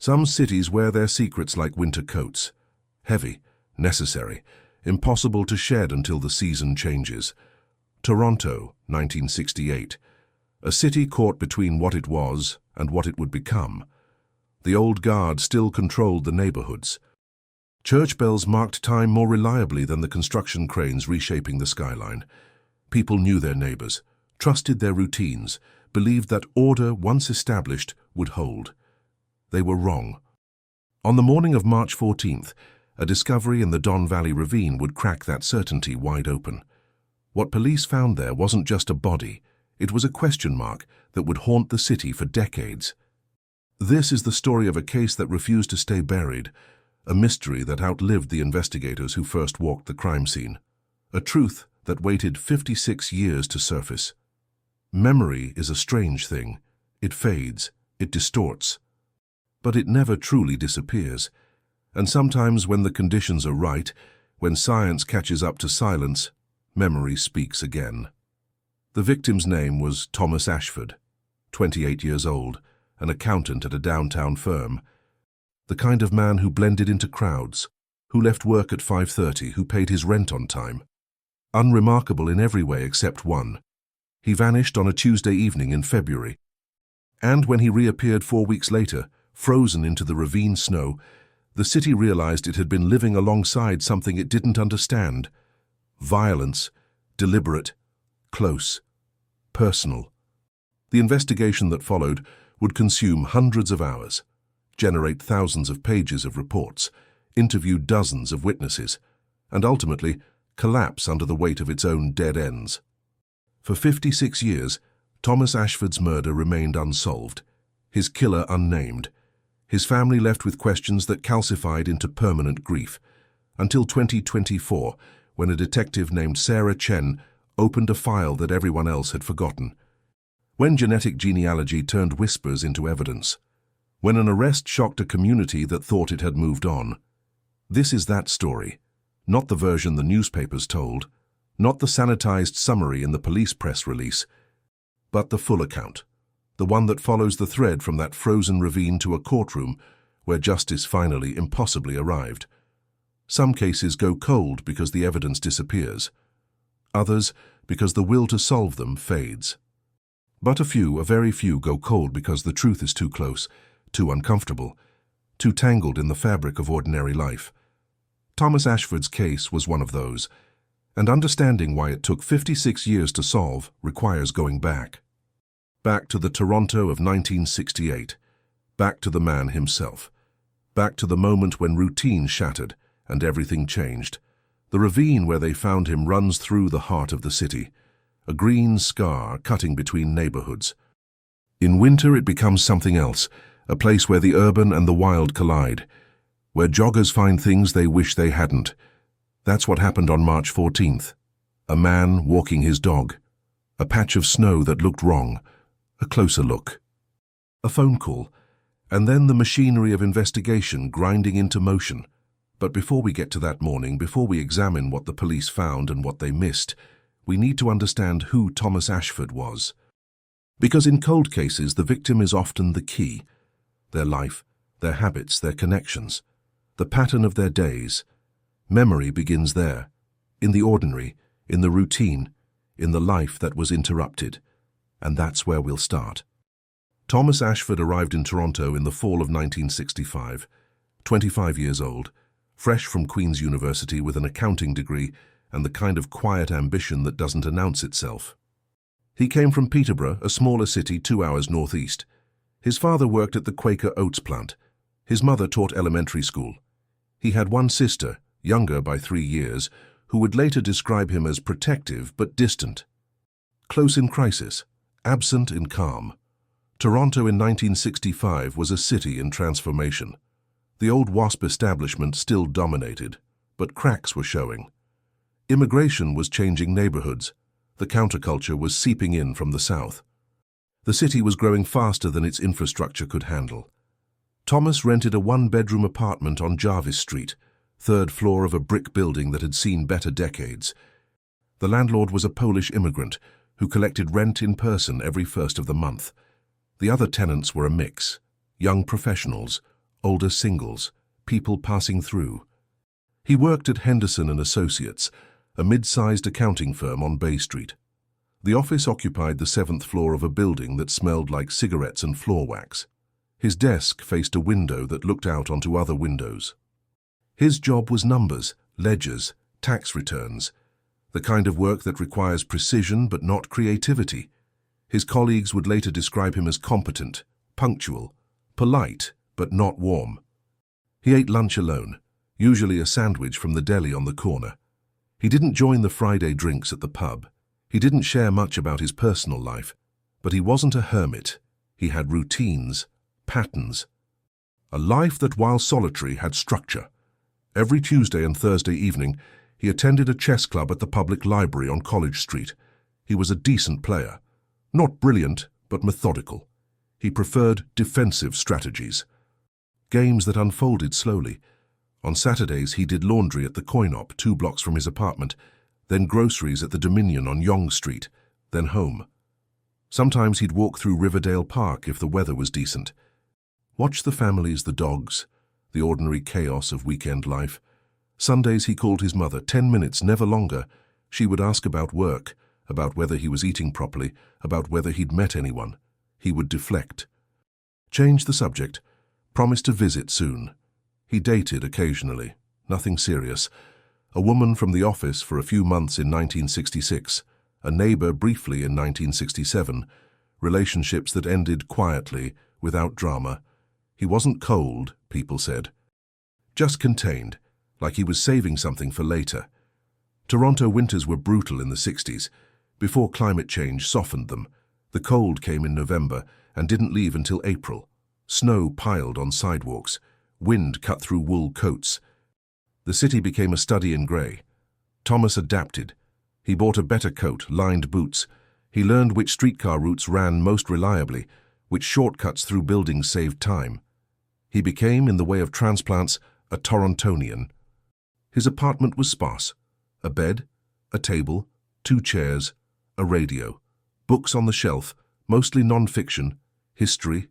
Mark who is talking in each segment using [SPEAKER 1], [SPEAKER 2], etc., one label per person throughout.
[SPEAKER 1] Some cities wear their secrets like winter coats. Heavy, necessary, impossible to shed until the season changes. Toronto, 1968. A city caught between what it was and what it would become. The old guard still controlled the neighborhoods. Church bells marked time more reliably than the construction cranes reshaping the skyline. People knew their neighbors, trusted their routines, believed that order, once established, would hold. They were wrong. On the morning of March 14th, a discovery in the Don Valley Ravine would crack that certainty wide open. What police found there wasn't just a body, it was a question mark that would haunt the city for decades. This is the story of a case that refused to stay buried, a mystery that outlived the investigators who first walked the crime scene, a truth that waited 56 years to surface. Memory is a strange thing. It fades, it distorts, but it never truly disappears. And sometimes when the conditions are right, when science catches up to silence, memory speaks again. The victim's name was Thomas Ashford, 28 years old, an accountant at a downtown firm. The kind of man who blended into crowds, who left work at 5:30, who paid his rent on time. Unremarkable in every way except one. He vanished on a Tuesday evening in February. And when he reappeared 4 weeks later, frozen into the ravine snow, the city realized it had been living alongside something it didn't understand. Violence, deliberate, close, personal. The investigation that followed would consume hundreds of hours, generate thousands of pages of reports, interview dozens of witnesses, and ultimately collapse under the weight of its own dead ends. For 56 years, Thomas Ashford's murder remained unsolved, his killer unnamed, his family left with questions that calcified into permanent grief, until 2024, when a detective named Sarah Chen opened a file that everyone else had forgotten. When genetic genealogy turned whispers into evidence. When an arrest shocked a community that thought it had moved on. This is that story, not the version the newspapers told, not the sanitized summary in the police press release, but the full account, the one that follows the thread from that frozen ravine to a courtroom where justice finally impossibly arrived. Some cases go cold because the evidence disappears, others because the will to solve them fades. But a very few, go cold because the truth is too close, too uncomfortable, too tangled in the fabric of ordinary life. Thomas Ashford's case was one of those, and understanding why it took 56 years to solve requires going back. Back to the Toronto of 1968, back to the man himself, back to the moment when routine shattered and everything changed. The ravine where they found him runs through the heart of the city, a green scar cutting between neighborhoods. In winter it becomes something else, a place where the urban and the wild collide, where joggers find things they wish they hadn't. That's what happened on March 14th. A man walking his dog. A patch of snow that looked wrong. A closer look. A phone call. And then the machinery of investigation grinding into motion. But before we get to that morning, before we examine what the police found and what they missed, we need to understand who Thomas Ashford was. Because in cold cases, the victim is often the key. Their life, their habits, their connections, the pattern of their days. Memory begins there, in the ordinary, in the routine, in the life that was interrupted. And that's where we'll start. Thomas Ashford arrived in Toronto in the fall of 1965, 25 years old, fresh from Queen's University with an accounting degree and the kind of quiet ambition that doesn't announce itself. He came from Peterborough, a smaller city 2 hours northeast. His father worked at the Quaker Oats plant. His mother taught elementary school. He had one sister, younger by 3 years, who would later describe him as protective but distant. Close in crisis, absent in calm. Toronto in 1965 was a city in transformation. The old WASP establishment still dominated, but cracks were showing. Immigration was changing neighborhoods. The counterculture was seeping in from the south. The city was growing faster than its infrastructure could handle. Thomas rented a one-bedroom apartment on Jarvis Street, third floor of a brick building that had seen better decades. The landlord was a Polish immigrant who collected rent in person every first of the month. The other tenants were a mix, young professionals, older singles, people passing through. He worked at Henderson and Associates, a mid-sized accounting firm on Bay Street. The office occupied the 7th floor of a building that smelled like cigarettes and floor wax. His desk faced a window that looked out onto other windows. His job was numbers, ledgers, tax returns, the kind of work that requires precision but not creativity. His colleagues would later describe him as competent, punctual, polite, but not warm. He ate lunch alone, usually a sandwich from the deli on the corner. He didn't join the Friday drinks at the pub. He didn't share much about his personal life, but he wasn't a hermit. He had routines, patterns, a life that, while solitary, had structure. Every Tuesday and Thursday evening, he attended a chess club at the public library on College Street. He was a decent player. Not brilliant, but methodical. He preferred defensive strategies. Games that unfolded slowly. On Saturdays, he did laundry at the Coin-Op 2 blocks from his apartment, then groceries at the Dominion on Yonge Street, then home. Sometimes he'd walk through Riverdale Park if the weather was decent. Watch the families, the dogs, the ordinary chaos of weekend life. Sundays he called his mother, 10 minutes, never longer. She would ask about work, about whether he was eating properly, about whether he'd met anyone. He would deflect. Change the subject. Promised to visit soon. He dated occasionally. Nothing serious. A woman from the office for a few months in 1966. A neighbor briefly in 1967. Relationships that ended quietly, without drama. He wasn't cold, people said. Just contained, like he was saving something for later. Toronto winters were brutal in the 60s, before climate change softened them. The cold came in November and didn't leave until April. Snow piled on sidewalks. Wind cut through wool coats. The city became a study in grey. Thomas adapted. He bought a better coat, lined boots. He learned which streetcar routes ran most reliably, which shortcuts through buildings saved time. He became, in the way of transplants, a Torontonian. His apartment was sparse. A bed, a table, 2 chairs, a radio, books on the shelf, mostly non-fiction, history,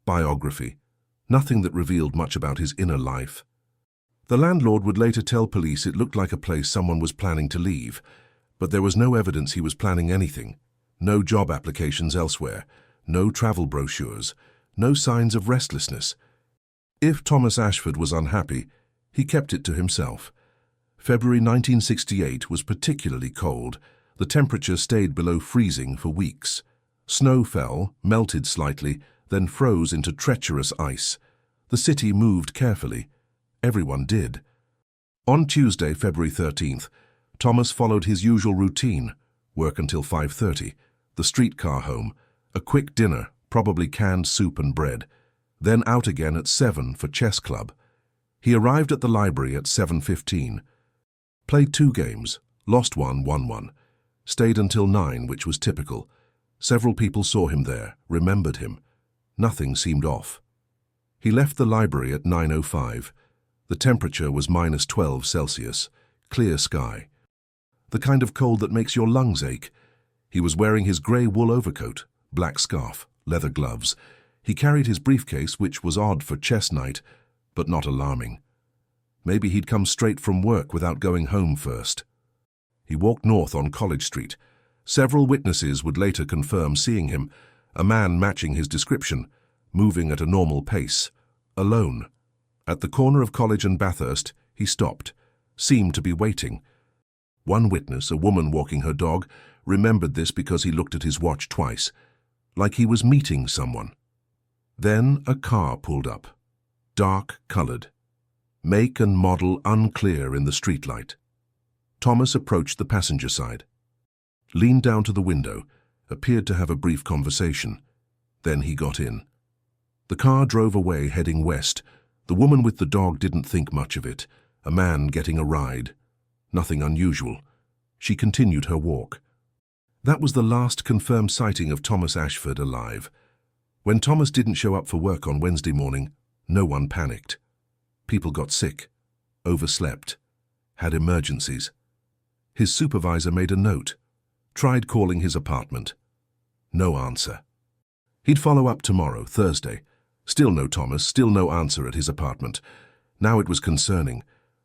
[SPEAKER 1] biography, nothing that revealed much about his inner life. The landlord would later tell police it looked like a place someone was planning to leave, but there was no evidence he was planning anything. No job applications elsewhere, no travel brochures, no signs of restlessness. If Thomas Ashford was unhappy, he kept it to himself. February 1968 was particularly cold. The temperature stayed below freezing for weeks. Snow fell, melted slightly, then froze into treacherous ice. The city moved carefully. Everyone did. On Tuesday, February 13th, Thomas followed his usual routine, work until 5:30, the streetcar home, a quick dinner, probably canned soup and bread, then out again at 7 for chess club. He arrived at the library at 7:15. Played 2 games, lost one, won one. Stayed until 9, which was typical. Several people saw him there, remembered him. Nothing seemed off. He left the library at 9:05. The temperature was -12 Celsius, clear sky. The kind of cold that makes your lungs ache. He was wearing his grey wool overcoat, black scarf, leather gloves. He carried his briefcase, which was odd for chess night, but not alarming. Maybe he'd come straight from work without going home first. He walked north on College Street. Several witnesses would later confirm seeing him, a man matching his description, moving at a normal pace, alone. At the corner of College and Bathurst, he stopped, seemed to be waiting. One witness, a woman walking her dog, remembered this because he looked at his watch twice, like he was meeting someone. Then a car pulled up, dark-coloured, make and model unclear in the streetlight. Thomas approached the passenger side, leaned down to the window, appeared to have a brief conversation. Then he got in. The car drove away, heading west. The woman with the dog didn't think much of it. A man getting a ride. Nothing unusual. She continued her walk. That was the last confirmed sighting of Thomas Ashford alive. When Thomas didn't show up for work on Wednesday morning, no one panicked. People got sick, overslept, had emergencies. His supervisor made a note, tried calling his apartment. No answer. He'd follow up tomorrow, Thursday. Still no Thomas, still no answer at his apartment. Now it was concerning.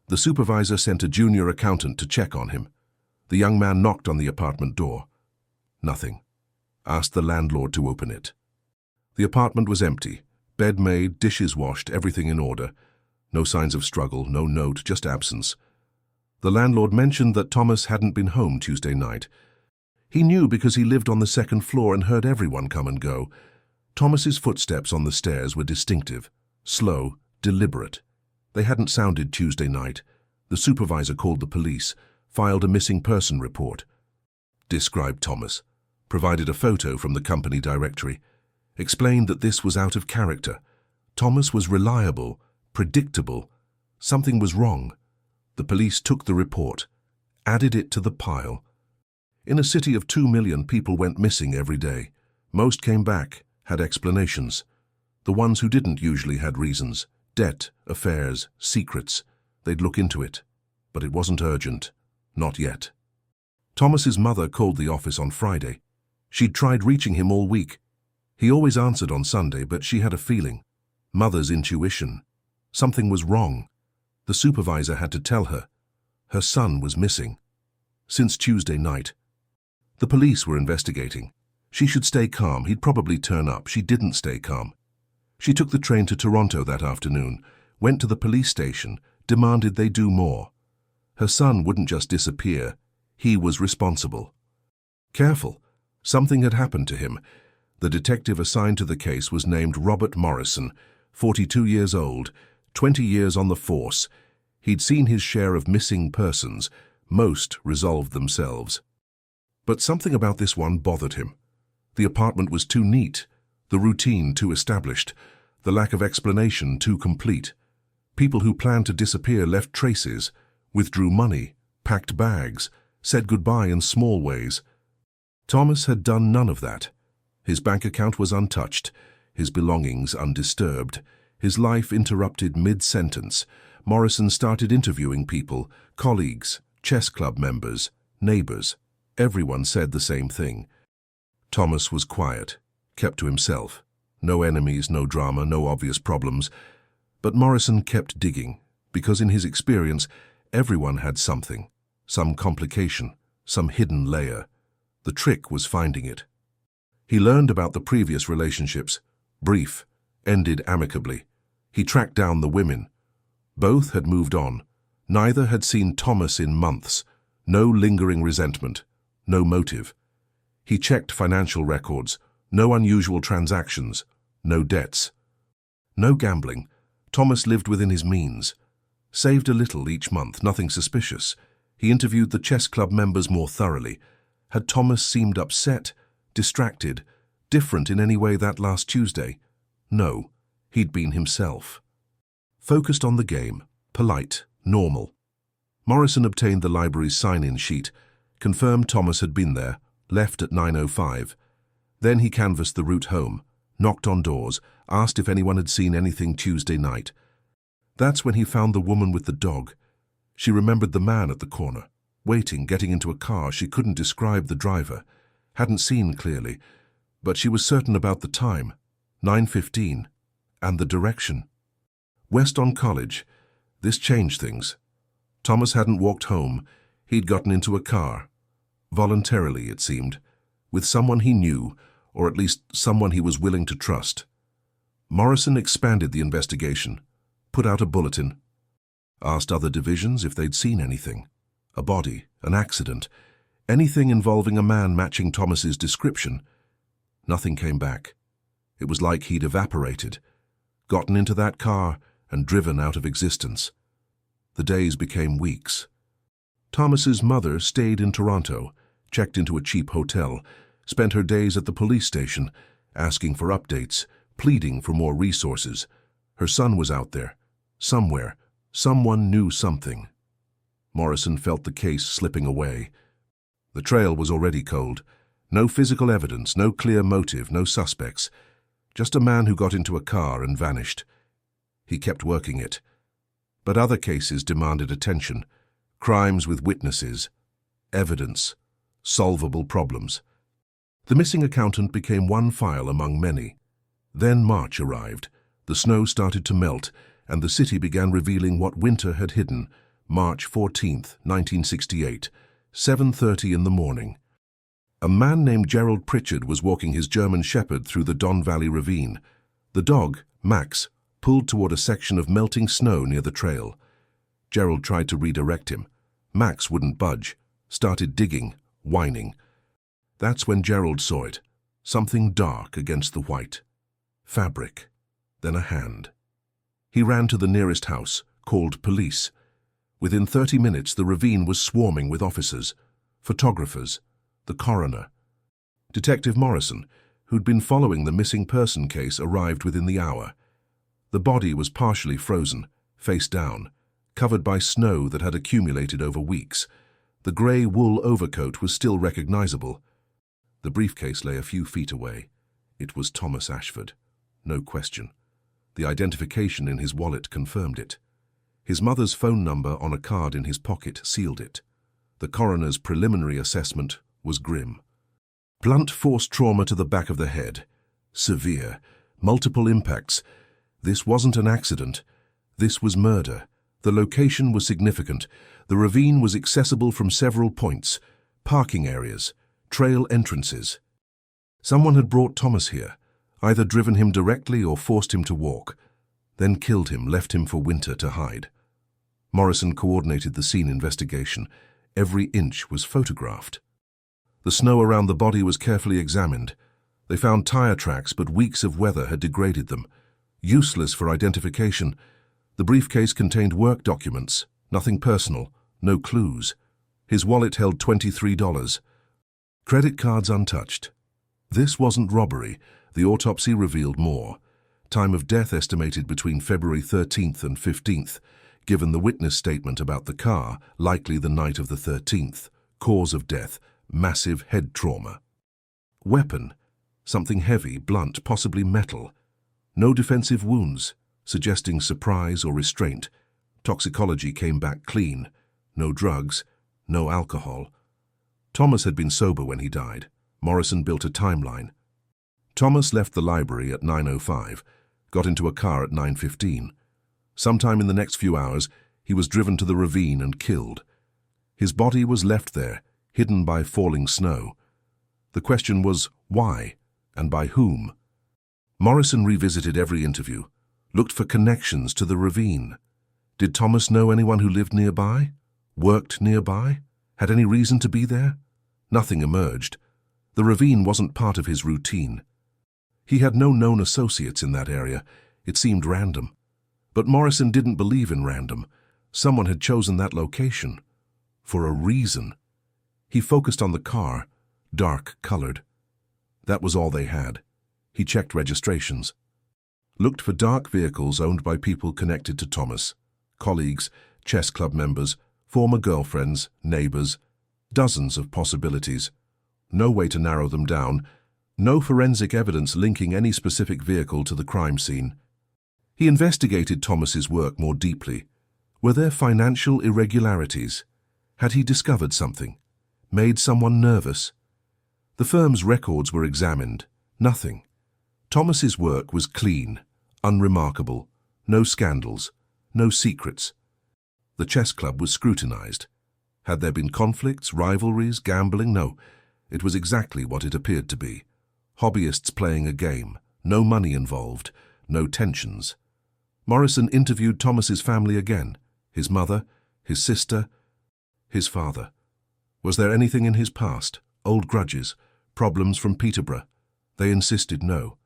[SPEAKER 1] The supervisor sent a junior accountant to check on him. The young man knocked on the apartment door. Nothing. Asked the landlord to open it. The apartment was empty. Bed made, dishes washed, everything in order. No signs of struggle, no note, just absence. The landlord mentioned that Thomas hadn't been home Tuesday night. He knew because he lived on the second floor and heard everyone come and go. Thomas's footsteps on the stairs were distinctive, slow, deliberate. They hadn't sounded Tuesday night. The supervisor called the police, filed a missing person report. Described Thomas, provided a photo from the company directory, explained that this was out of character. Thomas was reliable, predictable. Something was wrong. The police took the report, added it to the pile. In a city of 2 million, people went missing every day. Most came back, had explanations. The ones who didn't usually had reasons. Debt, affairs, secrets. They'd look into it. But it wasn't urgent. Not yet. Thomas's mother called the office on Friday. She'd tried reaching him all week. He always answered on Sunday, but she had a feeling. Mother's intuition. Something was wrong. The supervisor had to tell her. Her son was missing. Since Tuesday night. The police were investigating. She should stay calm. He'd probably turn up. She didn't stay calm. She took the train to Toronto that afternoon, went to the police station, demanded they do more. Her son wouldn't just disappear. He was responsible. Careful. Something had happened to him. The detective assigned to the case was named Robert Morrison, 42 years old, 20 years on the force. He'd seen his share of missing persons. Most resolved themselves. But something about this one bothered him. The apartment was too neat, the routine too established, the lack of explanation too complete. People who planned to disappear left traces, withdrew money, packed bags, said goodbye in small ways. Thomas had done none of that. His bank account was untouched, his belongings undisturbed, his life interrupted mid-sentence. Morrison started interviewing people, colleagues, chess club members, neighbors. Everyone said the same thing. Thomas was quiet, kept to himself. No enemies, no drama, no obvious problems. But Morrison kept digging, because in his experience, everyone had something, some complication, some hidden layer. The trick was finding it. He learned about the previous relationships, brief, ended amicably. He tracked down the women. Both had moved on. Neither had seen Thomas in months. No lingering resentment, no motive. He checked financial records, no unusual transactions, no debts. No gambling. Thomas lived within his means. Saved a little each month, nothing suspicious. He interviewed the chess club members more thoroughly. Had Thomas seemed upset, distracted, different in any way that last Tuesday? No, he'd been himself. Focused on the game, polite, normal. Morrison obtained the library's sign-in sheet, confirmed Thomas had been there, left at 9:05. Then he canvassed the route home, knocked on doors, asked if anyone had seen anything Tuesday night. That's when he found the woman with the dog. She remembered the man at the corner, waiting, getting into a car. She couldn't describe the driver, hadn't seen clearly, but she was certain about the time, 9:15, and the direction. Weston College. This changed things. Thomas hadn't walked home. He'd gotten into a car. Voluntarily, it seemed, with someone he knew, or at least someone he was willing to trust. Morrison expanded the investigation, put out a bulletin, asked other divisions if they'd seen anything. A body, an accident, anything involving a man matching Thomas's description. Nothing came back. It was like he'd evaporated, gotten into that car and driven out of existence. The days became weeks. Thomas's mother stayed in Toronto, checked into a cheap hotel, spent her days at the police station, asking for updates, pleading for more resources. Her son was out there, somewhere. Someone knew something. Morrison felt the case slipping away. The trail was already cold. No physical evidence, no clear motive, no suspects. Just a man who got into a car and vanished. He kept working it. But other cases demanded attention. Crimes with witnesses, evidence, solvable problems. The missing accountant became one file among many. Then March arrived. The snow started to melt, and the city began revealing what winter had hidden. March 14th, 1968, 7:30 in the morning. A man named Gerald Pritchard was walking his German Shepherd through the Don Valley ravine. The dog, Max, pulled toward a section of melting snow near the trail. Gerald tried to redirect him. Max wouldn't budge, started digging, whining. That's when Gerald saw it, something dark against the white. Fabric, then a hand. He ran to the nearest house, called police. Within 30 minutes, the ravine was swarming with officers, photographers, the coroner. Detective Morrison, who'd been following the missing person case, arrived within the hour. The body was partially frozen, face down, covered by snow that had accumulated over weeks. The grey wool overcoat was still recognizable. The briefcase lay a few feet away. It was Thomas Ashford, no question. The identification in his wallet confirmed it. His mother's phone number on a card in his pocket sealed it. The coroner's preliminary assessment was grim. Blunt force trauma to the back of the head. Severe. Multiple impacts. This wasn't an accident. This was murder. The location was significant. The ravine was accessible from several points. Parking areas. Trail entrances. Someone had brought Thomas here, either driven him directly or forced him to walk, then killed him, left him for winter to hide. Morrison coordinated the scene investigation. Every inch was photographed. The snow around the body was carefully examined. They found tire tracks, but weeks of weather had degraded them. Useless for identification. The briefcase contained work documents, nothing personal, no clues. His wallet held $23. Credit cards untouched. This wasn't robbery. The autopsy revealed more. Time of death estimated between February 13th and 15th. Given the witness statement about the car, likely the night of the 13th. Cause of death, massive head trauma. Weapon, something heavy, blunt, possibly metal. No defensive wounds, suggesting surprise or restraint. Toxicology came back clean. No drugs, no alcohol. Thomas had been sober when he died. Morrison built a timeline. Thomas left the library at 9:05, got into a car at 9:15. Sometime in the next few hours, he was driven to the ravine and killed. His body was left there, hidden by falling snow. The question was, why, and by whom? Morrison revisited every interview, looked for connections to the ravine. Did Thomas know anyone who lived nearby? Worked nearby? Had any reason to be there? Nothing emerged. The ravine wasn't part of his routine. He had no known associates in that area. It seemed random. But Morrison didn't believe in random. Someone had chosen that location. For a reason. He focused on the car, dark-colored. That was all they had. He checked registrations. Looked for dark vehicles owned by people connected to Thomas. Colleagues, chess club members, former girlfriends, neighbors. Dozens of possibilities. No way to narrow them down. No forensic evidence linking any specific vehicle to the crime scene. He investigated Thomas's work more deeply. Were there financial irregularities? Had he discovered something? Made someone nervous? The firm's records were examined. Nothing. Thomas's work was clean, unremarkable. No scandals. No secrets. The chess club was scrutinized. Had there been conflicts, rivalries, gambling? No. It was exactly what it appeared to be. Hobbyists playing a game. No money involved. No tensions. Morrison interviewed Thomas's family again. His mother, his sister, his father. Was there anything in his past? Old grudges? Problems from Peterborough? They insisted no.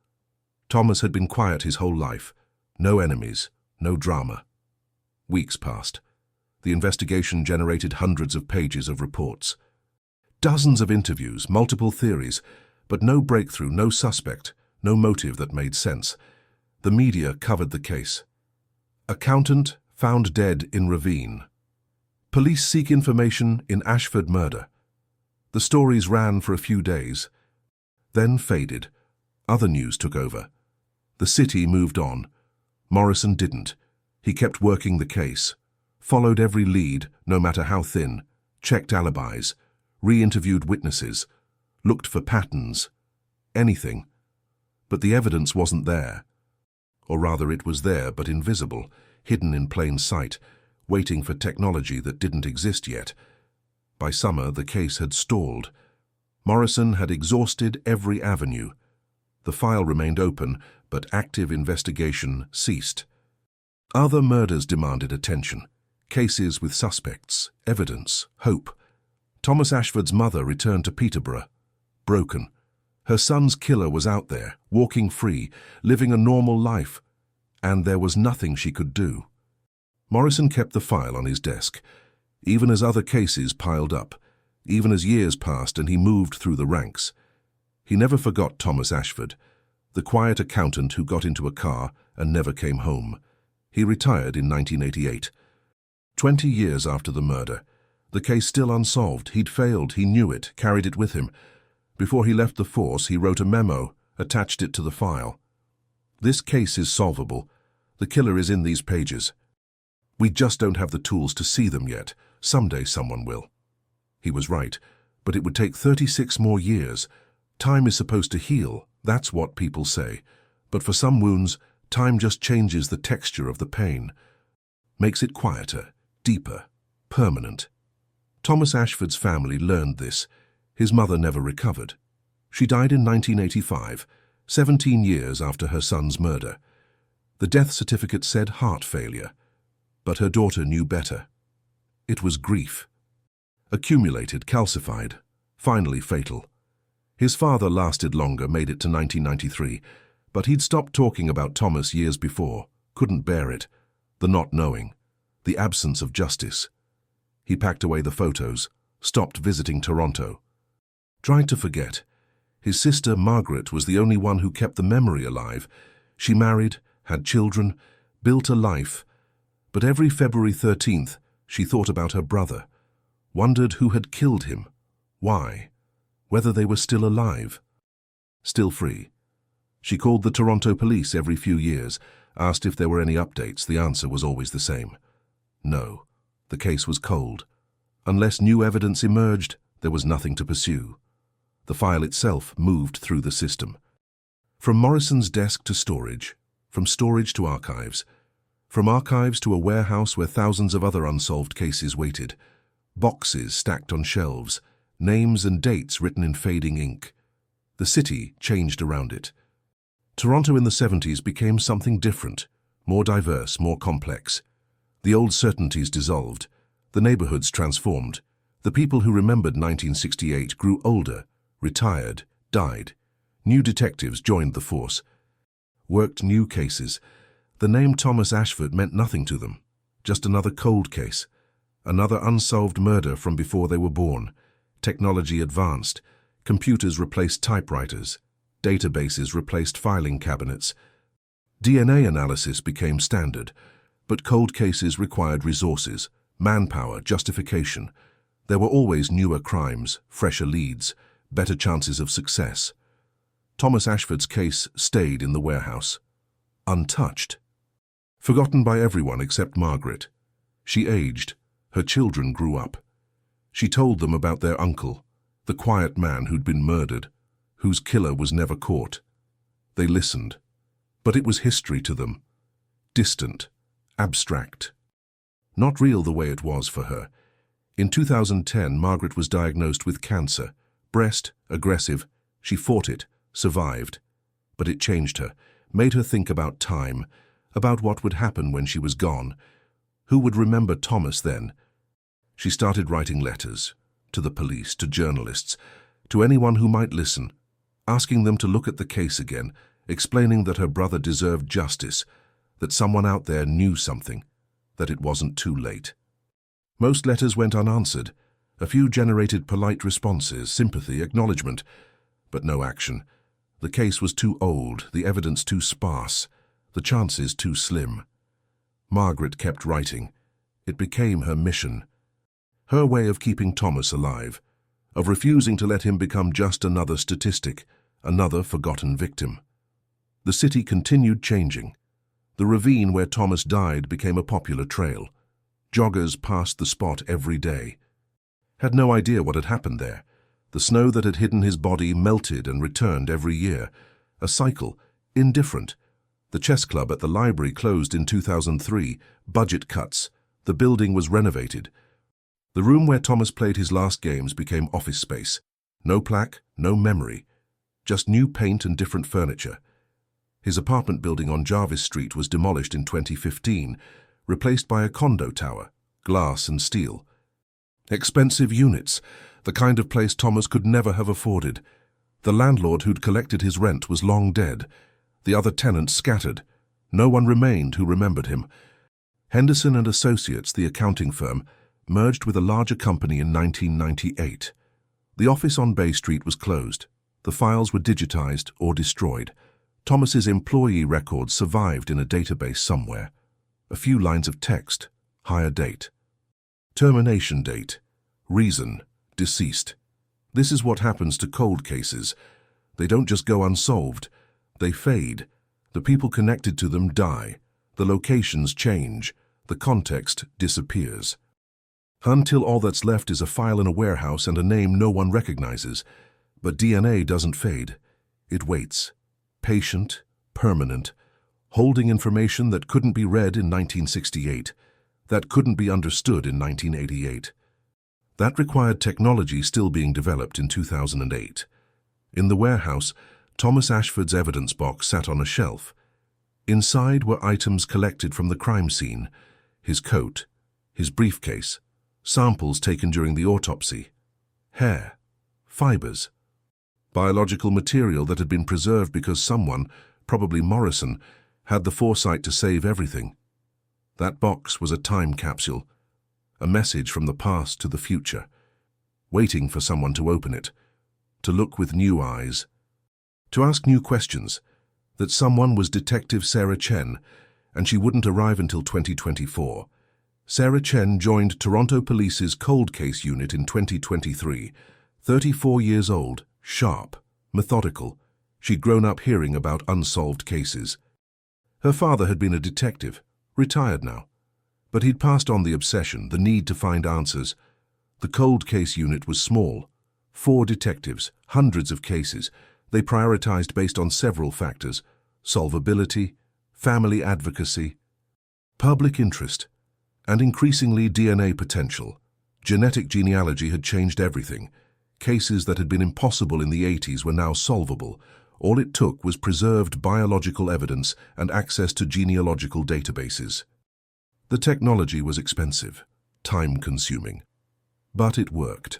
[SPEAKER 1] Thomas had been quiet his whole life. No enemies. No drama. Weeks passed. The investigation generated hundreds of pages of reports. Dozens of interviews, multiple theories, but no breakthrough, no suspect, no motive that made sense. The media covered the case. Accountant found dead in ravine. Police seek information in Ashford murder. The stories ran for a few days, then faded. Other news took over. The city moved on. Morrison didn't. He kept working the case, followed every lead, no matter how thin, checked alibis, re-interviewed witnesses, looked for patterns, anything. But the evidence wasn't there. Or rather, it was there but invisible, hidden in plain sight, waiting for technology that didn't exist yet. By summer, the case had stalled. Morrison had exhausted every avenue. The file remained open, but active investigation ceased. Other murders demanded attention. Cases with suspects, evidence, hope. Thomas Ashford's mother returned to Peterborough, broken. Her son's killer was out there, walking free, living a normal life, and there was nothing she could do. Morrison kept the file on his desk, even as other cases piled up, even as years passed and he moved through the ranks. He never forgot Thomas Ashford, the quiet accountant who got into a car and never came home. He retired in 1988. 20 years after the murder, the case still unsolved. He'd failed, he knew it, carried it with him. Before he left the force, he wrote a memo, attached it to the file. This case is solvable. The killer is in these pages. We just don't have the tools to see them yet. Someday someone will. He was right, but it would take 36 more years. Time is supposed to heal, that's what people say. But for some wounds, time just changes the texture of the pain, makes it quieter, deeper, permanent. Thomas Ashford's family learned this. His mother never recovered. She died in 1985, 17 years after her son's murder. The death certificate said heart failure, but her daughter knew better. It was grief. Accumulated, calcified, finally fatal. His father lasted longer, made it to 1993, but he'd stopped talking about Thomas years before, couldn't bear it, the not knowing, the absence of justice. He packed away the photos, stopped visiting Toronto. Tried to forget. His sister, Margaret, was the only one who kept the memory alive. She married, had children, built a life. But every February 13th, she thought about her brother, wondered who had killed him, why, whether they were still alive, still free. She called the Toronto police every few years, asked if there were any updates. The answer was always the same. No, the case was cold. Unless new evidence emerged, there was nothing to pursue. The file itself moved through the system. From Morrison's desk to storage, from storage to archives, from archives to a warehouse where thousands of other unsolved cases waited, boxes stacked on shelves, names and dates written in fading ink. The city changed around it. Toronto in the 70s became something different, more diverse, more complex. The old certainties dissolved, the neighborhoods transformed. The people who remembered 1968 grew older, retired, died. New detectives joined the force, worked new cases. The name Thomas Ashford meant nothing to them, just another cold case, another unsolved murder from before they were born. Technology advanced, computers replaced typewriters, databases replaced filing cabinets. DNA analysis became standard, but cold cases required resources, manpower, justification. There were always newer crimes, fresher leads, better chances of success. Thomas Ashford's case stayed in the warehouse, untouched. Forgotten by everyone except Margaret. She aged, her children grew up. She told them about their uncle, the quiet man who'd been murdered, whose killer was never caught. They listened, but it was history to them, distant, abstract. Not real the way it was for her. In 2010, Margaret was diagnosed with cancer. Breast, aggressive, she fought it, survived. But it changed her, made her think about time, about what would happen when she was gone. Who would remember Thomas then? She started writing letters, to the police, to journalists, to anyone who might listen, asking them to look at the case again, explaining that her brother deserved justice, that someone out there knew something, that it wasn't too late. Most letters went unanswered. A few generated polite responses, sympathy, acknowledgement, but no action. The case was too old, the evidence too sparse, the chances too slim. Margaret kept writing. It became her mission. Her way of keeping Thomas alive, of refusing to let him become just another statistic, another forgotten victim. The city continued changing. The ravine where Thomas died became a popular trail. Joggers passed the spot every day. Had no idea what had happened there. The snow that had hidden his body melted and returned every year. A cycle, indifferent. The chess club at the library closed in 2003, budget cuts. The building was renovated. The room where Thomas played his last games became office space. No plaque, no memory, just new paint and different furniture. His apartment building on Jarvis Street was demolished in 2015, replaced by a condo tower, glass and steel. Expensive units, the kind of place Thomas could never have afforded. The landlord who'd collected his rent was long dead. The other tenants scattered. No one remained who remembered him. Henderson and Associates, the accounting firm, merged with a larger company in 1998. The office on Bay Street was closed. The files were digitized or destroyed. Thomas's employee records survived in a database somewhere. A few lines of text, hire date. Termination date. Reason, deceased. This is what happens to cold cases. They don't just go unsolved. They fade. The people connected to them die. The locations change. The context disappears. Until all that's left is a file in a warehouse and a name no one recognizes. But DNA doesn't fade. It waits. Patient, permanent, holding information that couldn't be read in 1968, that couldn't be understood in 1988. That required technology still being developed in 2008. In the warehouse, Thomas Ashford's evidence box sat on a shelf. Inside were items collected from the crime scene, his coat, his briefcase, samples taken during the autopsy, hair, fibers, biological material that had been preserved because someone, probably Morrison, had the foresight to save everything. That box was a time capsule, a message from the past to the future, waiting for someone to open it, to look with new eyes, to ask new questions. That someone was Detective Sarah Chen, and she wouldn't arrive until 2024. Sarah Chen joined Toronto Police's Cold Case Unit in 2023, 34 years old, sharp, methodical. She'd grown up hearing about unsolved cases. Her father had been a detective, retired now, but he'd passed on the obsession, the need to find answers. The Cold Case Unit was small. 4 detectives, hundreds of cases. They prioritized based on several factors: solvability, family advocacy, public interest, and increasingly DNA potential. Genetic genealogy had changed everything. Cases that had been impossible in the 80s were now solvable. All it took was preserved biological evidence and access to genealogical databases. The technology was expensive, time-consuming, but it worked.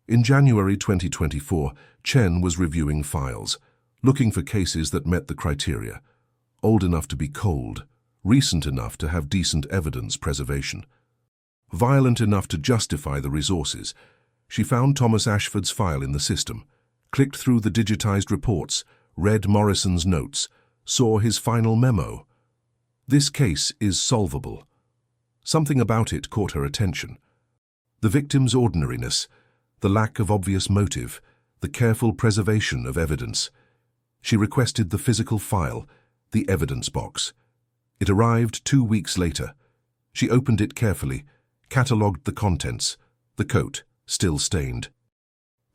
[SPEAKER 1] In January 2024, Chen was reviewing files, looking for cases that met the criteria: old enough to be cold, recent enough to have decent evidence preservation, violent enough to justify the resources. She found Thomas Ashford's file in the system, clicked through the digitized reports, read Morrison's notes, saw his final memo. This case is solvable. Something about it caught her attention. The victim's ordinariness, the lack of obvious motive, the careful preservation of evidence. She requested the physical file, the evidence box. It arrived 2 weeks later. She opened it carefully, catalogued the contents: the coat, still stained,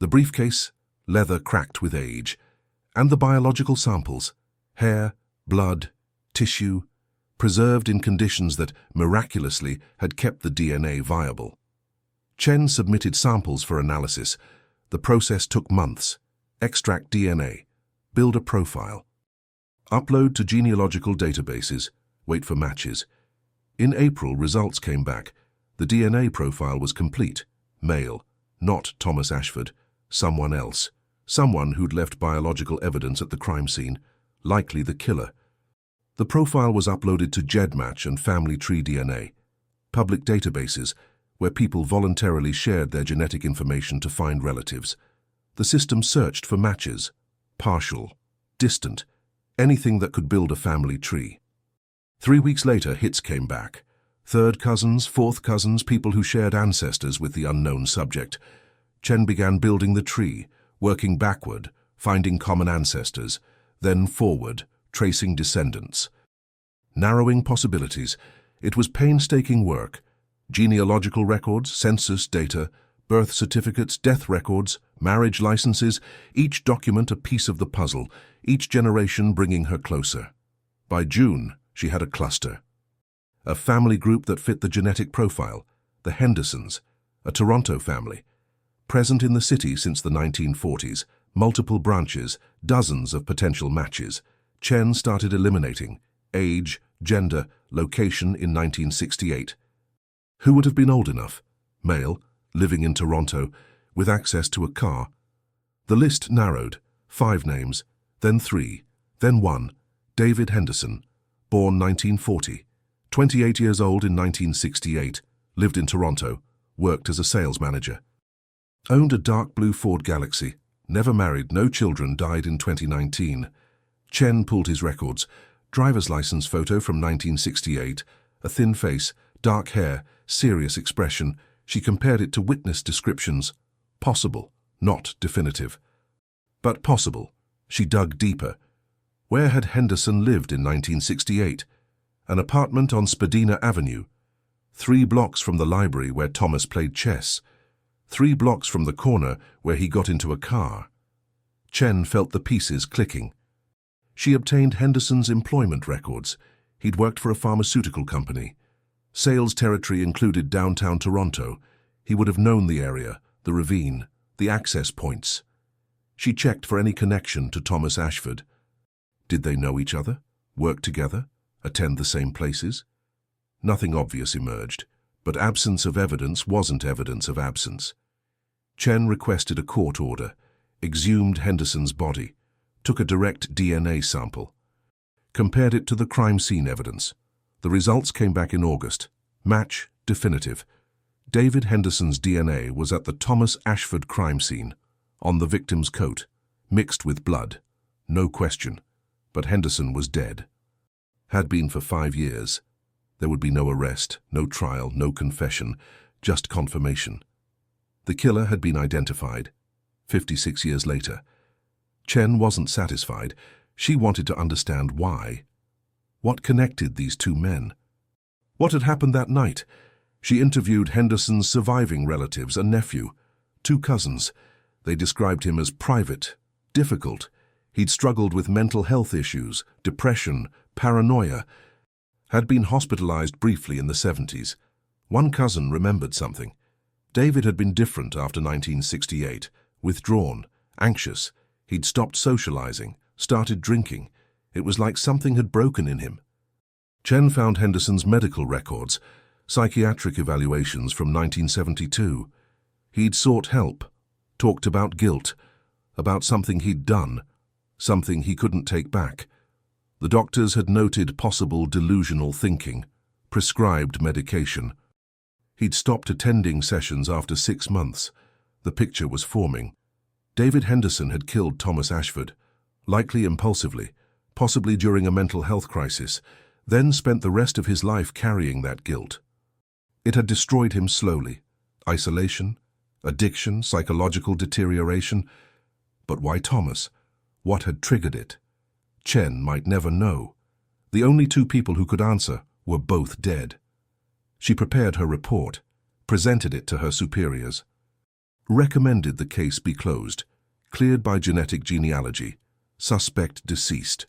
[SPEAKER 1] the briefcase, leather cracked with age, and the biological samples: hair, blood, tissue, preserved in conditions that, miraculously, had kept the DNA viable. Chen submitted samples for analysis. The process took months. Extract DNA, build a profile, upload to genealogical databases, wait for matches. In April, results came back. The DNA profile was complete. Male, not Thomas Ashford, someone else. Someone who'd left biological evidence at the crime scene, likely the killer. The profile was uploaded to GEDmatch and Family Tree DNA, public databases where people voluntarily shared their genetic information to find relatives. The system searched for matches, partial, distant, anything that could build a family tree. 3 weeks later, hits came back. Third cousins, fourth cousins, people who shared ancestors with the unknown subject. Chen began building the tree, working backward, finding common ancestors, then forward, tracing descendants. Narrowing possibilities. It was painstaking work. Genealogical records, census data, birth certificates, death records, marriage licenses, each document a piece of the puzzle, each generation bringing her closer. By June, she had a cluster. A family group that fit the genetic profile, the Hendersons, a Toronto family. Present in the city since the 1940s, multiple branches, dozens of potential matches. Chen started eliminating age, gender, location in 1968. Who would have been old enough? Male, living in Toronto, with access to a car. The list narrowed, 5 names, then 3, then 1. David Henderson, born 1940, 28 years old in 1968, lived in Toronto, worked as a sales manager. Owned a dark blue Ford Galaxy, never married, no children, died in 2019. Chen pulled his records. Driver's license photo from 1968, a thin face, dark hair, serious expression. She compared it to witness descriptions. Possible, not definitive. But possible. She dug deeper. Where had Henderson lived in 1968? An apartment on Spadina Avenue. 3 blocks from the library where Thomas played chess. 3 blocks from the corner where he got into a car. Chen felt the pieces clicking. She obtained Henderson's employment records. He'd worked for a pharmaceutical company. Sales territory included downtown Toronto. He would have known the area, the ravine, the access points. She checked for any connection to Thomas Ashford. Did they know each other? Work together? Attend the same places? Nothing obvious emerged, but absence of evidence wasn't evidence of absence. Chen requested a court order, exhumed Henderson's body, took a direct DNA sample, compared it to the crime scene evidence. The results came back in August. Match definitive. David Henderson's DNA was at the Thomas Ashford crime scene, on the victim's coat, mixed with blood. No question. But Henderson was dead. Had been for 5 years. There would be no arrest, no trial, no confession, just confirmation. The killer had been identified. 56 years later. Chen wasn't satisfied. She wanted to understand why. What connected these 2 men? What had happened that night? She interviewed Henderson's surviving relatives, a nephew, 2 cousins. They described him as private, difficult. He'd struggled with mental health issues, depression, paranoia. Had been hospitalized briefly in the 70s. One cousin remembered something. David had been different after 1968, withdrawn, anxious. He'd stopped socializing, started drinking. It was like something had broken in him. Chen found Henderson's medical records, psychiatric evaluations from 1972. He'd sought help, talked about guilt, about something he'd done, something he couldn't take back. The doctors had noted possible delusional thinking, prescribed medication. He'd stopped attending sessions after 6 months. The picture was forming. David Henderson had killed Thomas Ashford, likely impulsively, possibly during a mental health crisis, then spent the rest of his life carrying that guilt. It had destroyed him slowly. Isolation, addiction, psychological deterioration. But why Thomas? What had triggered it? Chen might never know. The only 2 people who could answer were both dead. She prepared her report, presented it to her superiors. Recommended the case be closed, cleared by genetic genealogy, suspect deceased.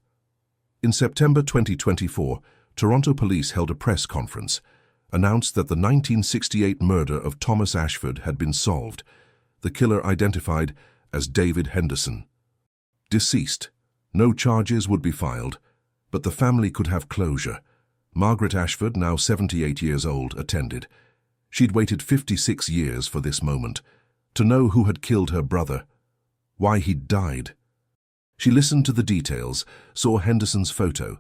[SPEAKER 1] In September 2024, Toronto police held a press conference, announced that the 1968 murder of Thomas Ashford had been solved, the killer identified as David Henderson. Deceased. No charges would be filed, but the family could have closure. Margaret Ashford, now 78 years old, attended. She'd waited 56 years for this moment, to know who had killed her brother, why he'd died. She listened to the details, saw Henderson's photo,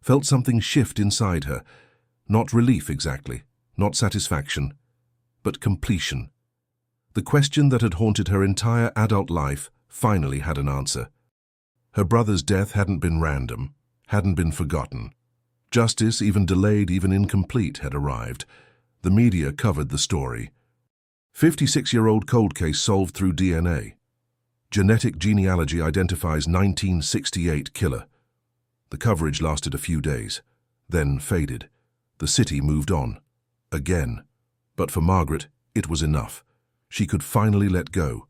[SPEAKER 1] felt something shift inside her. Not relief exactly, not satisfaction, but completion. The question that had haunted her entire adult life finally had an answer. Her brother's death hadn't been random, hadn't been forgotten. Justice, even delayed, even incomplete, had arrived. The media covered the story. 56-year-old cold case solved through DNA. Genetic genealogy identifies 1968 killer. The coverage lasted a few days, then faded. The city moved on. Again. But for Margaret, it was enough. She could finally let go.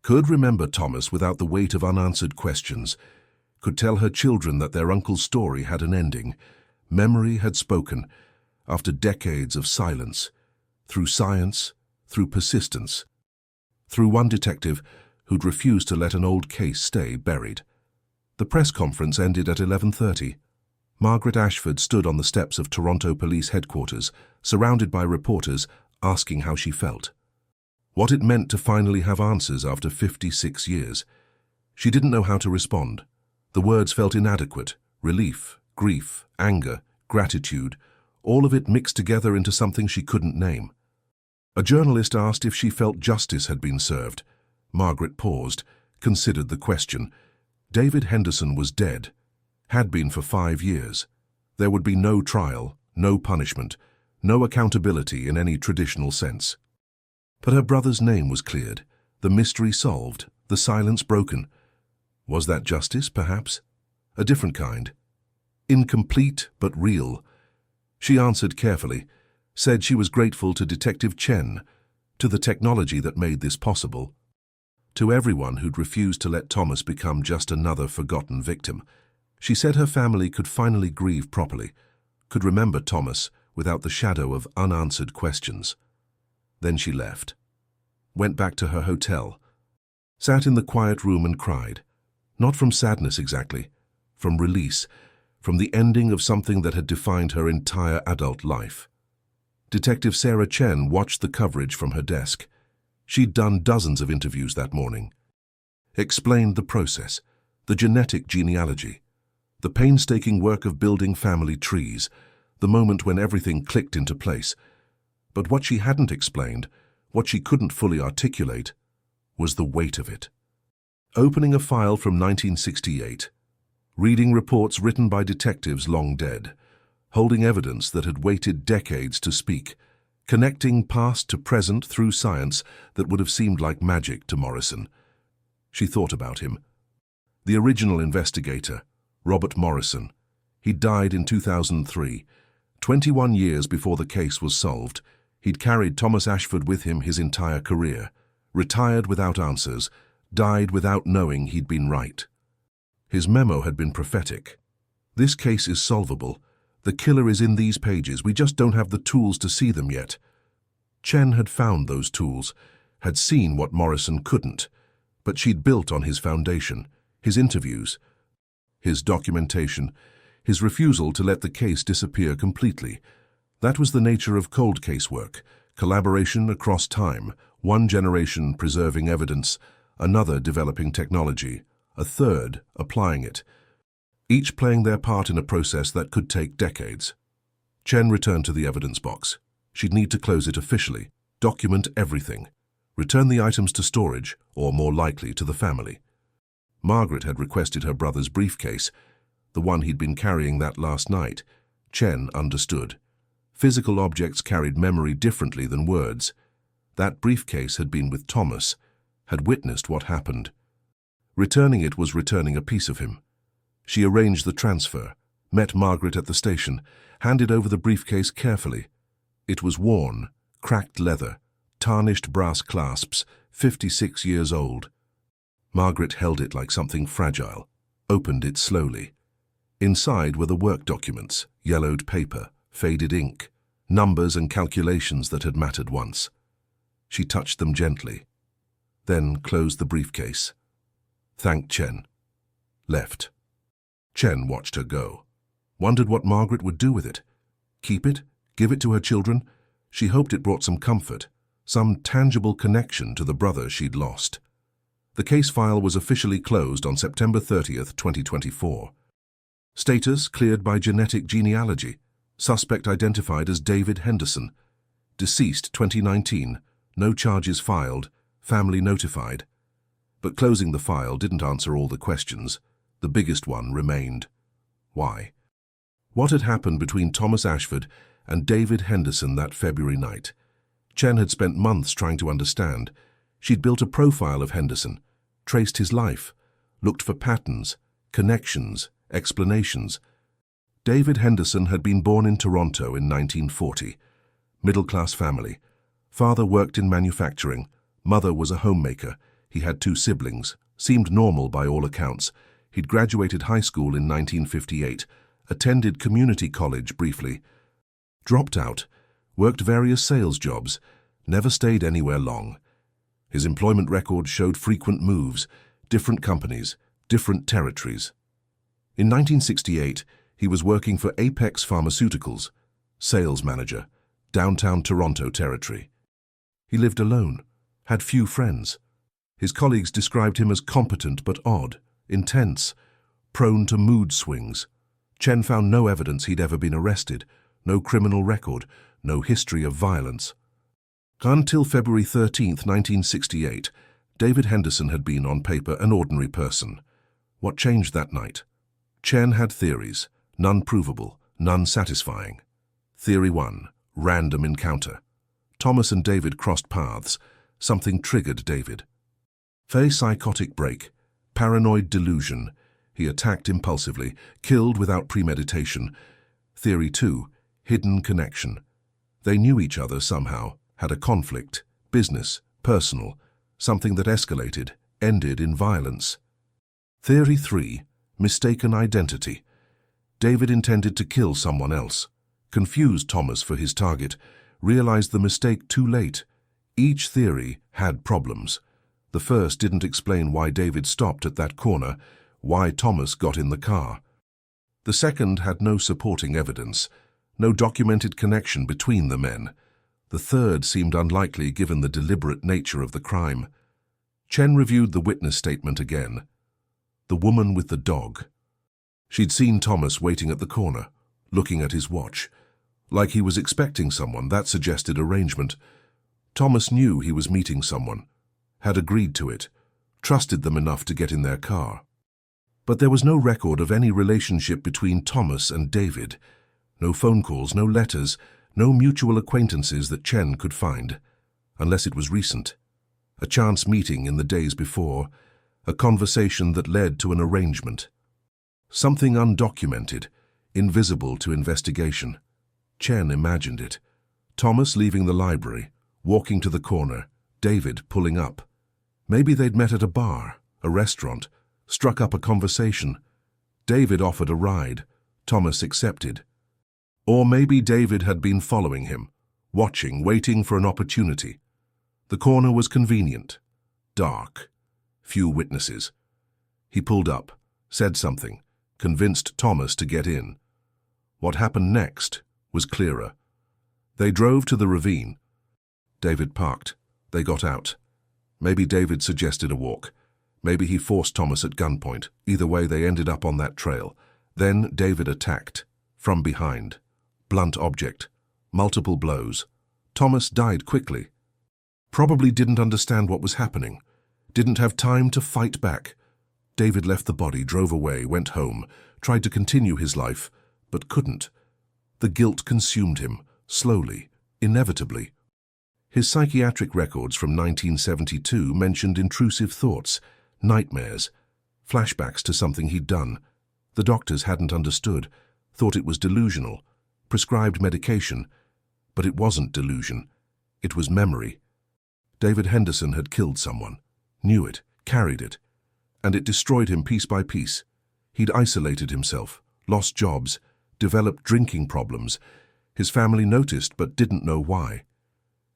[SPEAKER 1] Could remember Thomas without the weight of unanswered questions. could tell her children that their uncle's story had an ending. Memory had spoken, after decades of silence, through science, through persistence, through one detective who'd refused to let an old case stay buried. The press conference ended at 11:30. Margaret Ashford stood on the steps of Toronto Police Headquarters, surrounded by reporters asking how she felt. What it meant to finally have answers after 56 years. She didn't know how to respond. The words felt inadequate: relief, grief, anger, gratitude, all of it mixed together into something she couldn't name. A journalist asked if she felt justice had been served. Margaret paused, considered the question. David Henderson was dead, had been for 5 years. There would be no trial, no punishment, no accountability in any traditional sense. But her brother's name was cleared, the mystery solved, the silence broken. Was that justice, perhaps? A different kind. Incomplete, but real. She answered carefully, said she was grateful to Detective Chen, to the technology that made this possible, to everyone who'd refused to let Thomas become just another forgotten victim. She said her family could finally grieve properly, could remember Thomas without the shadow of unanswered questions. Then she left, went back to her hotel, sat in the quiet room and cried, not from sadness exactly, from release, from the ending of something that had defined her entire adult life. Detective Sarah Chen watched the coverage from her desk. She'd done dozens of interviews that morning. Explained the process, the genetic genealogy, the painstaking work of building family trees, the moment when everything clicked into place. But what she hadn't explained, what she couldn't fully articulate, was the weight of it. Opening a file from 1968, reading reports written by detectives long dead, holding evidence that had waited decades to speak, connecting past to present through science that would have seemed like magic to Morrison. She thought about him. The original investigator, Robert Morrison. He died in 2003. 21 years before the case was solved, he'd carried Thomas Ashford with him his entire career, retired without answers, died without knowing he'd been right. His memo had been prophetic. This case is solvable. The killer is in these pages. We just don't have the tools to see them yet. Chen had found those tools, had seen what Morrison couldn't, but she'd built on his foundation, his interviews, his documentation, his refusal to let the case disappear completely. That was the nature of cold case work, collaboration across time, one generation preserving evidence, another developing technology, a third applying it, each playing their part in a process that could take decades. Chen returned to the evidence box. She'd need to close it officially, document everything, return the items to storage, or more likely to the family. Margaret had requested her brother's briefcase, the one he'd been carrying that last night. Chen understood. Physical objects carried memory differently than words. That briefcase had been with Thomas, had witnessed what happened. Returning it was returning a piece of him. She arranged the transfer, met Margaret at the station, handed over the briefcase carefully. It was worn, cracked leather, tarnished brass clasps, 56 years old. Margaret held it like something fragile, opened it slowly. Inside were the work documents, yellowed paper, faded ink, numbers and calculations that had mattered once. She touched them gently, then closed the briefcase. Thanked Chen. Left. Chen watched her go. Wondered what Margaret would do with it. Keep it? Give it to her children? She hoped it brought some comfort, some tangible connection to the brother she'd lost. The case file was officially closed on September 30th, 2024. Status cleared by genetic genealogy. Suspect identified as David Henderson. Deceased 2019. No charges filed. Family notified. But closing the file didn't answer all the questions. The biggest one remained. Why? What had happened between Thomas Ashford and David Henderson that February night? Chen had spent months trying to understand. She'd built a profile of Henderson, traced his life, looked for patterns, connections, explanations. David Henderson had been born in Toronto in 1940. Middle-class family. Father worked in manufacturing. Mother was a homemaker. He had 2 siblings. Seemed normal by all accounts. He'd graduated high school in 1958, attended community college briefly, dropped out, worked various sales jobs, never stayed anywhere long. His employment record showed frequent moves, different companies, different territories. In 1968, he was working for Apex Pharmaceuticals, sales manager, downtown Toronto territory. He lived alone, had few friends. His colleagues described him as competent but odd, intense, prone to mood swings. Chen found no evidence he'd ever been arrested, no criminal record, no history of violence. Until February 13, 1968, David Henderson had been on paper an ordinary person. What changed that night? Chen had theories, none provable, none satisfying. Theory 1. Random encounter. Thomas and David crossed paths. Something triggered David. Phase psychotic break. Paranoid delusion. He attacked impulsively, killed without premeditation. Theory 2. Hidden connection. They knew each other somehow, had a conflict, business, personal, something that escalated, ended in violence. Theory 3. Mistaken identity. David intended to kill someone else, confused Thomas for his target, realized the mistake too late. Each theory had problems. The first didn't explain why David stopped at that corner, why Thomas got in the car. The second had no supporting evidence, no documented connection between the men. The third seemed unlikely given the deliberate nature of the crime. Chen reviewed the witness statement again. The woman with the dog. She'd seen Thomas waiting at the corner, looking at his watch. Like he was expecting someone, that suggested arrangement. Thomas knew he was meeting someone, had agreed to it, trusted them enough to get in their car. But there was no record of any relationship between Thomas and David. No phone calls, no letters, no mutual acquaintances that Chen could find, unless it was recent. A chance meeting in the days before, a conversation that led to an arrangement. Something undocumented, invisible to investigation. Chen imagined it. Thomas leaving the library, walking to the corner, David pulling up. Maybe they'd met at a bar, a restaurant, struck up a conversation. David offered a ride. Thomas accepted. Or maybe David had been following him, watching, waiting for an opportunity. The corner was convenient, dark, few witnesses. He pulled up, said something, convinced Thomas to get in. What happened next was clearer. They drove to the ravine. David parked. They got out. Maybe David suggested a walk. Maybe he forced Thomas at gunpoint. Either way, they ended up on that trail. Then David attacked, from behind. Blunt object. Multiple blows. Thomas died quickly. Probably didn't understand what was happening. Didn't have time to fight back. David left the body, drove away, went home, tried to continue his life, but couldn't. The guilt consumed him, slowly, inevitably. His psychiatric records from 1972 mentioned intrusive thoughts, nightmares, flashbacks to something he'd done. The doctors hadn't understood, thought it was delusional, prescribed medication, but it wasn't delusion. It was memory. David Henderson had killed someone, knew it, carried it, and it destroyed him piece by piece. He'd isolated himself, lost jobs, developed drinking problems. His family noticed but didn't know why.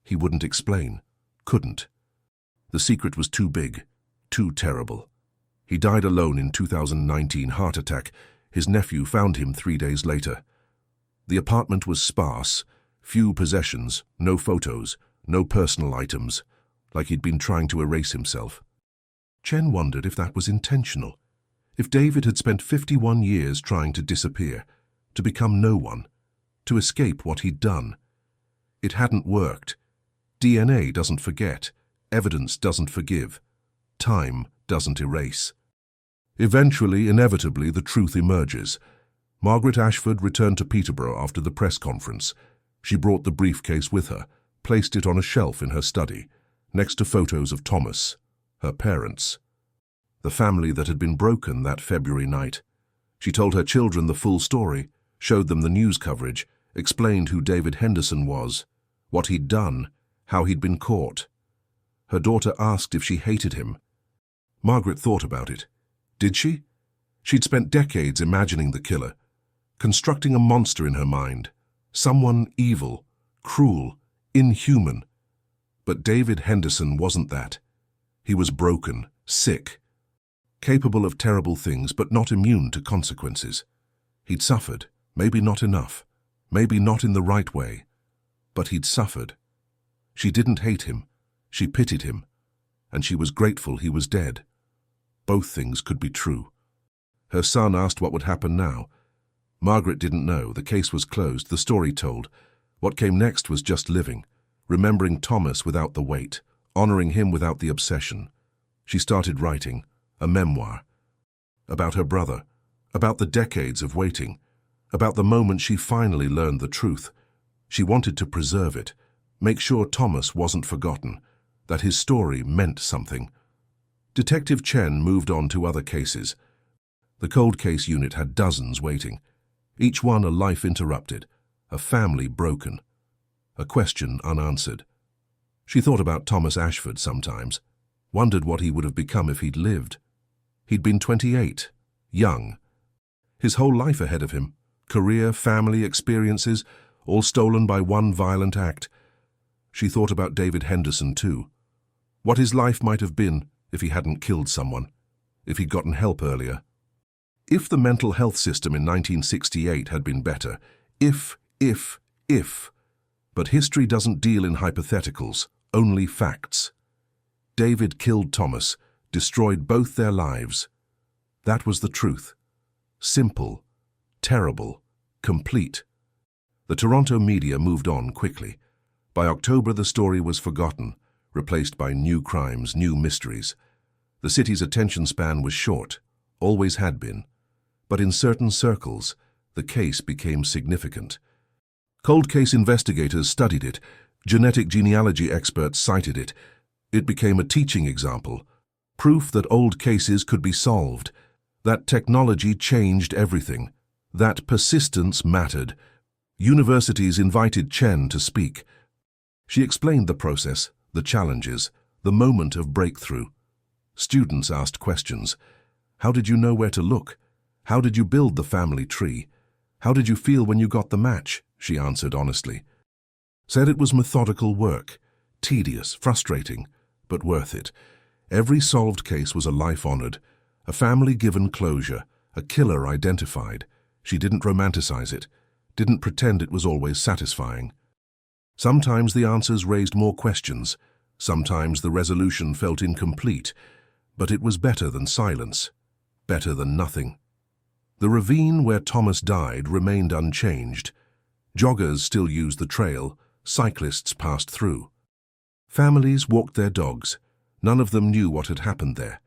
[SPEAKER 1] He wouldn't explain, couldn't. The secret was too big, too terrible. He died alone in 2019 heart attack. His nephew found him 3 days later. The apartment was sparse, few possessions, no photos, no personal items, like he'd been trying to erase himself. Chen wondered if that was intentional, if David had spent 51 years trying to disappear, to become no one, to escape what he'd done. It hadn't worked. DNA doesn't forget, evidence doesn't forgive, time doesn't erase. Eventually, inevitably, the truth emerges. Margaret Ashford returned to Peterborough after the press conference. She brought the briefcase with her, placed it on a shelf in her study, next to photos of Thomas, her parents, the family that had been broken that February night. She told her children the full story, showed them the news coverage, explained who David Henderson was, what he'd done, how he'd been caught. Her daughter asked if she hated him. Margaret thought about it. Did she? She'd spent decades imagining the killer, constructing a monster in her mind, someone evil, cruel, inhuman. But David Henderson wasn't that. He was broken, sick, capable of terrible things but not immune to consequences. He'd suffered, maybe not enough, maybe not in the right way, but he'd suffered. She didn't hate him, she pitied him, and she was grateful he was dead. Both things could be true. Her son asked what would happen now. Margaret didn't know. The case was closed, the story told. What came next was just living, remembering Thomas without the weight, honoring him without the obsession. She started writing, a memoir, about her brother, about the decades of waiting, about the moment she finally learned the truth. She wanted to preserve it, make sure Thomas wasn't forgotten, that his story meant something. Detective Chen moved on to other cases. The cold case unit had dozens waiting, each one a life interrupted, a family broken, a question unanswered. She thought about Thomas Ashford sometimes, wondered what he would have become if he'd lived. He'd been 28, young. His whole life ahead of him, career, family, experiences, all stolen by one violent act. She thought about David Henderson too. What his life might have been if he hadn't killed someone, if he'd gotten help earlier. If the mental health system in 1968 had been better, if. But history doesn't deal in hypotheticals, only facts. David killed Thomas, destroyed both their lives. That was the truth. Simple, terrible, complete. The Toronto media moved on quickly. By October, the story was forgotten, replaced by new crimes, new mysteries. The city's attention span was short, always had been. But in certain circles, the case became significant. Cold case investigators studied it. Genetic genealogy experts cited it. It became a teaching example, proof that old cases could be solved, that technology changed everything, that persistence mattered. Universities invited Chen to speak. She explained the process, the challenges, the moment of breakthrough. Students asked questions. How did you know where to look? How did you build the family tree? How did you feel when you got the match? She answered honestly. Said it was methodical work, tedious, frustrating, but worth it. Every solved case was a life honored, a family given closure, a killer identified. She didn't romanticize it, didn't pretend it was always satisfying. Sometimes the answers raised more questions, sometimes the resolution felt incomplete, but it was better than silence, better than nothing. The ravine where Thomas died remained unchanged. Joggers still used the trail, cyclists passed through. Families walked their dogs. None of them knew what had happened there.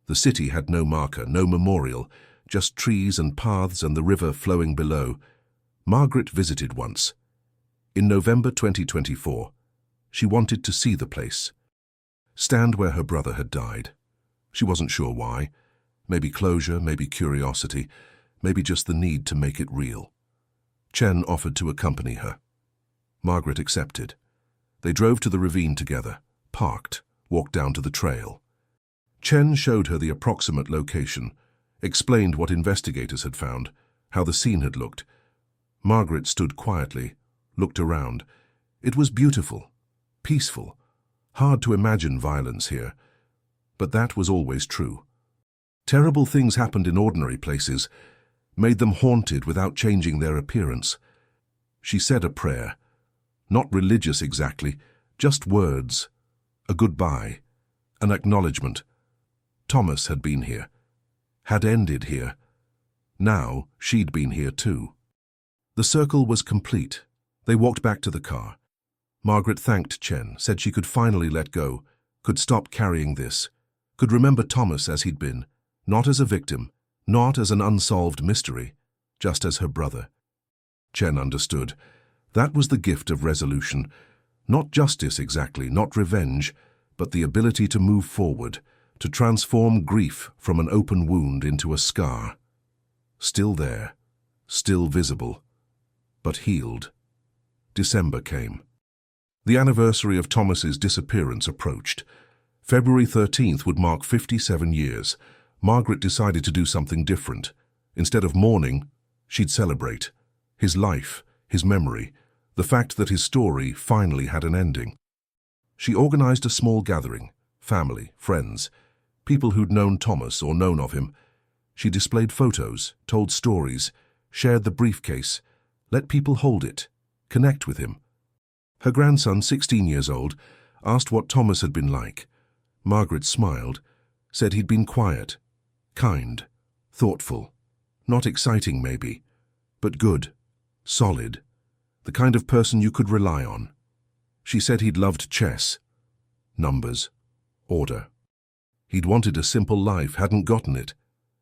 [SPEAKER 1] The city had no marker, no memorial, just trees and paths and the river flowing below. Margaret visited once. In November 2024, she wanted to see the place. Stand where her brother had died. She wasn't sure why. Maybe closure, maybe curiosity, maybe just the need to make it real. Chen offered to accompany her. Margaret accepted. They drove to the ravine together, parked, walked down to the trail. Chen showed her the approximate location, explained what investigators had found, how the scene had looked. Margaret stood quietly, looked around. It was beautiful, peaceful. Hard to imagine violence here, but that was always true. Terrible things happened in ordinary places, made them haunted without changing their appearance. She said a prayer, not religious exactly, just words, a goodbye, an acknowledgement. Thomas had been here, had ended here. Now she'd been here too. The circle was complete. They walked back to the car. Margaret thanked Chen, said she could finally let go, could stop carrying this, could remember Thomas as he'd been, not as a victim, not as an unsolved mystery, just as her brother. Chen understood. That was the gift of resolution. Not justice exactly, not revenge, but the ability to move forward, to transform grief from an open wound into a scar. Still there, still visible, but healed. December came. The anniversary of Thomas's disappearance approached. February 13th would mark 57 years, Margaret decided to do something different. Instead of mourning, she'd celebrate. His life, his memory, the fact that his story finally had an ending. She organized a small gathering, family, friends, people who'd known Thomas or known of him. She displayed photos, told stories, shared the briefcase, let people hold it, connect with him. Her grandson, 16 years old, asked what Thomas had been like. Margaret smiled, said he'd been quiet, kind, thoughtful, not exciting maybe, but good, solid, the kind of person you could rely on. She said he'd loved chess, numbers, order. He'd wanted a simple life, hadn't gotten it,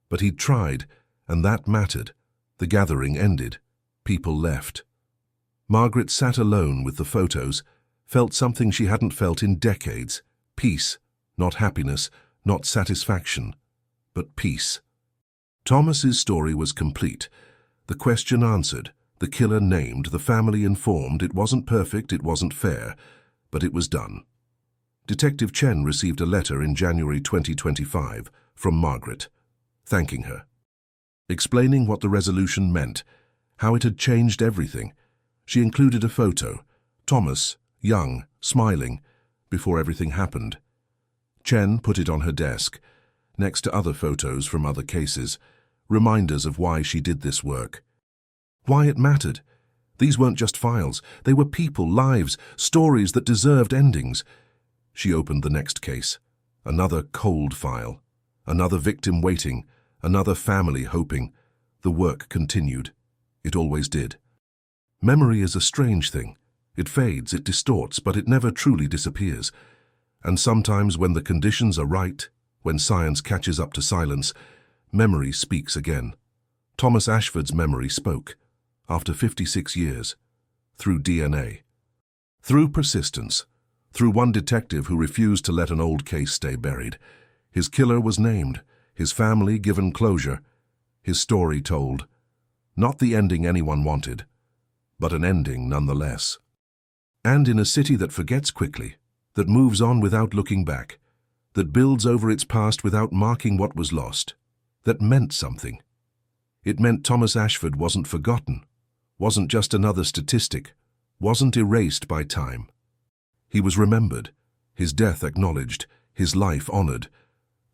[SPEAKER 1] but he'd tried, and that mattered. The gathering ended. People left. Margaret sat alone with the photos, felt something she hadn't felt in decades. Peace, not happiness, not satisfaction, but peace. Thomas's story was complete. The question answered, the killer named, the family informed. It wasn't perfect, it wasn't fair, but it was done. Detective Chen received a letter in January 2025 from Margaret, thanking her, explaining what the resolution meant, how it had changed everything. She included a photo, Thomas, young, smiling, before everything happened. Chen put it on her desk, next to other photos from other cases, reminders of why she did this work. Why it mattered. These weren't just files, they were people, lives, stories that deserved endings. She opened the next case, another cold file, another victim waiting, another family hoping. The work continued. It always did. Memory is a strange thing. It fades, it distorts, but it never truly disappears. And sometimes when the conditions are right, when science catches up to silence, memory speaks again. Thomas Ashford's memory spoke, after 56 years, through DNA. Through persistence, through one detective who refused to let an old case stay buried. His killer was named, his family given closure, his story told. Not the ending anyone wanted, but an ending nonetheless. And in a city that forgets quickly, that moves on without looking back, that builds over its past without marking what was lost, that meant something. It meant Thomas Ashford wasn't forgotten, wasn't just another statistic, wasn't erased by time. He was remembered, his death acknowledged, his life honored,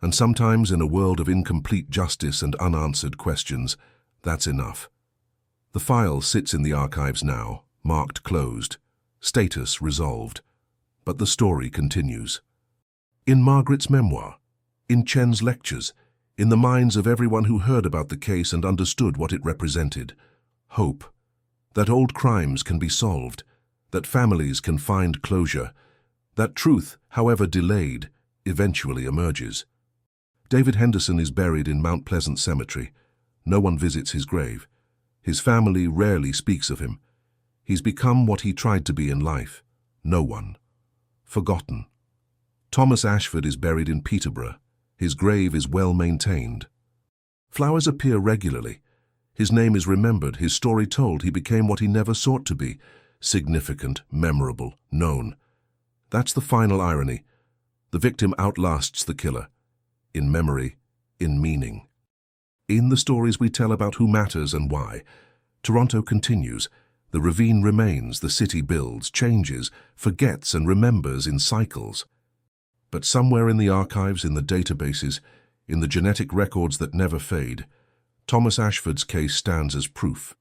[SPEAKER 1] and sometimes in a world of incomplete justice and unanswered questions, that's enough. The file sits in the archives now, marked closed, status resolved, but the story continues. In Margaret's memoir, in Chen's lectures, in the minds of everyone who heard about the case and understood what it represented. Hope. That old crimes can be solved, that families can find closure, that truth, however delayed, eventually emerges. David Henderson is buried in Mount Pleasant Cemetery. No one visits his grave. His family rarely speaks of him. He's become what he tried to be in life. No one. Forgotten. Thomas Ashford is buried in Peterborough. His grave is well maintained. Flowers appear regularly. His name is remembered, his story told. He became what he never sought to be. Significant, memorable, known. That's the final irony. The victim outlasts the killer. In memory, in meaning. In the stories we tell about who matters and why, Toronto continues. The ravine remains, the city builds, changes, forgets and remembers in cycles. But somewhere in the archives, in the databases, in the genetic records that never fade, Thomas Ashford's case stands as proof.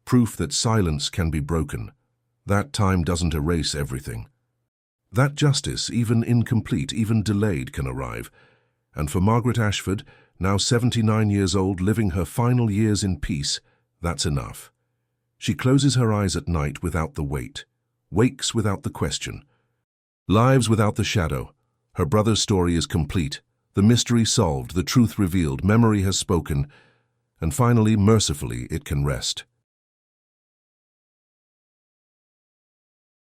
[SPEAKER 1] Proof that silence can be broken. That time doesn't erase everything. That justice, even incomplete, even delayed, can arrive. And for Margaret Ashford, now 79 years old, living her final years in peace, that's enough. She closes her eyes at night without the weight, wakes without the question, lives without the shadow. Her brother's story is complete, the mystery solved, the truth revealed, memory has spoken, and finally, mercifully, it can rest.